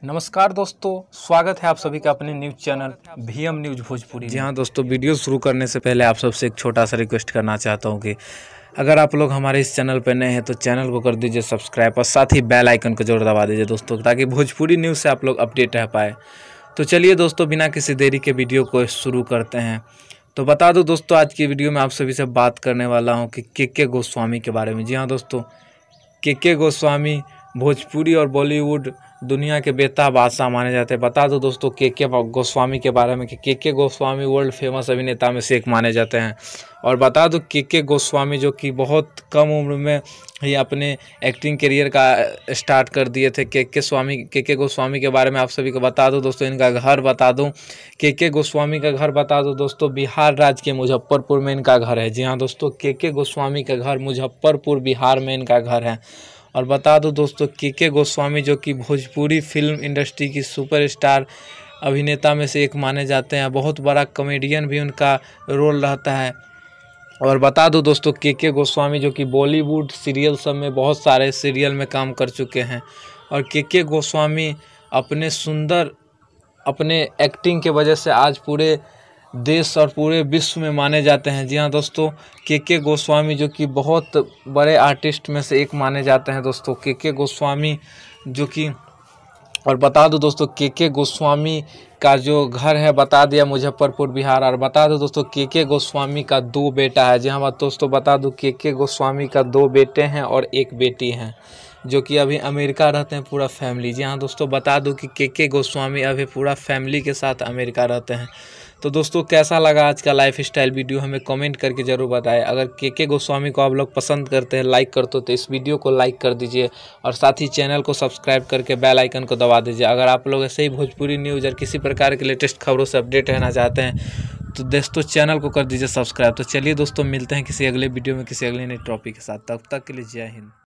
नमस्कार दोस्तों, स्वागत है आप सभी का अपने news channel VM news Bhojpuri. जी हाँ दोस्तों, वीडियो शुरू करने से पहले आप सबसे एक छोटा सा रिक्वेस्ट करना चाहता हूँ कि अगर आप लोग हमारे इस चैनल पर नए हैं तो चैनल को कर दीजिए सब्सक्राइब और साथ ही बेल आइकन को जरूर दबा दीजिए दोस्तों, ताकि भोजपुरी न्यूज़ से आप लोग अपडेट रह पाए। तो चलिए दोस्तों, बिना किसी देरी के वीडियो को शुरू करते हैं। तो बता दूँ दोस्तों, आज की वीडियो में आप सभी से बात करने वाला हूँ कि के गोस्वामी के बारे में। जी हाँ दोस्तों, के गोस्वामी भोजपुरी और बॉलीवुड दुनिया के बेताब बादशाह माने जाते हैं। बता दो दोस्तों के गोस्वामी के बारे में कि के गोस्वामी वर्ल्ड फेमस अभिनेता में से एक माने जाते हैं। और बता दो के गोस्वामी जो कि बहुत कम उम्र में ही अपने एक्टिंग करियर का स्टार्ट कर दिए थे। के गोस्वामी के बारे में आप सभी को बता दो दोस्तों, इनका घर बता दूं। के गोस्वामी का घर बता दो दोस्तों, बिहार राज्य के मुजफ्फरपुर में इनका घर है। जी हाँ दोस्तों, के गोस्वामी का घर मुजफ्फरपुर बिहार में इनका घर है। और बता दूं दोस्तों, के गोस्वामी जो कि भोजपुरी फिल्म इंडस्ट्री की सुपरस्टार अभिनेता में से एक माने जाते हैं। बहुत बड़ा कॉमेडियन भी उनका रोल रहता है। और बता दूं दोस्तों, के गोस्वामी जो कि बॉलीवुड सीरियल सब में बहुत सारे सीरियल में काम कर चुके हैं। और के गोस्वामी अपने एक्टिंग के वजह से आज पूरे देश और पूरे विश्व में माने जाते हैं। जी हाँ दोस्तों, के गोस्वामी जो कि बहुत बड़े आर्टिस्ट में से एक माने जाते हैं दोस्तों, के गोस्वामी जो कि। और बता दो दोस्तों, के गोस्वामी का जो घर है बता दिया मुजफ्फरपुर बिहार। और बता दो दोस्तों, के गोस्वामी का 2 बेटा है। जी हाँ दोस्तों, बता दूं के गोस्वामी का 2 बेटे हैं और 1 बेटी हैं, जो कि अभी अमेरिका रहते हैं पूरा फैमिली। जी हाँ दोस्तों, बता दूं कि के गोस्वामी अभी पूरा फैमिली के साथ अमेरिका रहते हैं। तो दोस्तों, कैसा लगा आज का लाइफ स्टाइल वीडियो हमें कमेंट करके ज़रूर बताएं। अगर के गोस्वामी को आप लोग पसंद करते हैं, लाइक करते हो, तो इस वीडियो को लाइक कर दीजिए और साथ ही चैनल को सब्सक्राइब करके बेल आइकन को दबा दीजिए। अगर आप लोग ऐसे ही भोजपुरी न्यूज़ और किसी प्रकार के लेटेस्ट खबरों से अपडेट रहना चाहते हैं तो दोस्तों चैनल को कर दीजिए सब्सक्राइब। तो चलिए दोस्तों, मिलते हैं किसी अगले वीडियो में किसी अगले नए टॉपिक के साथ। तब तक के लिए जय हिंद।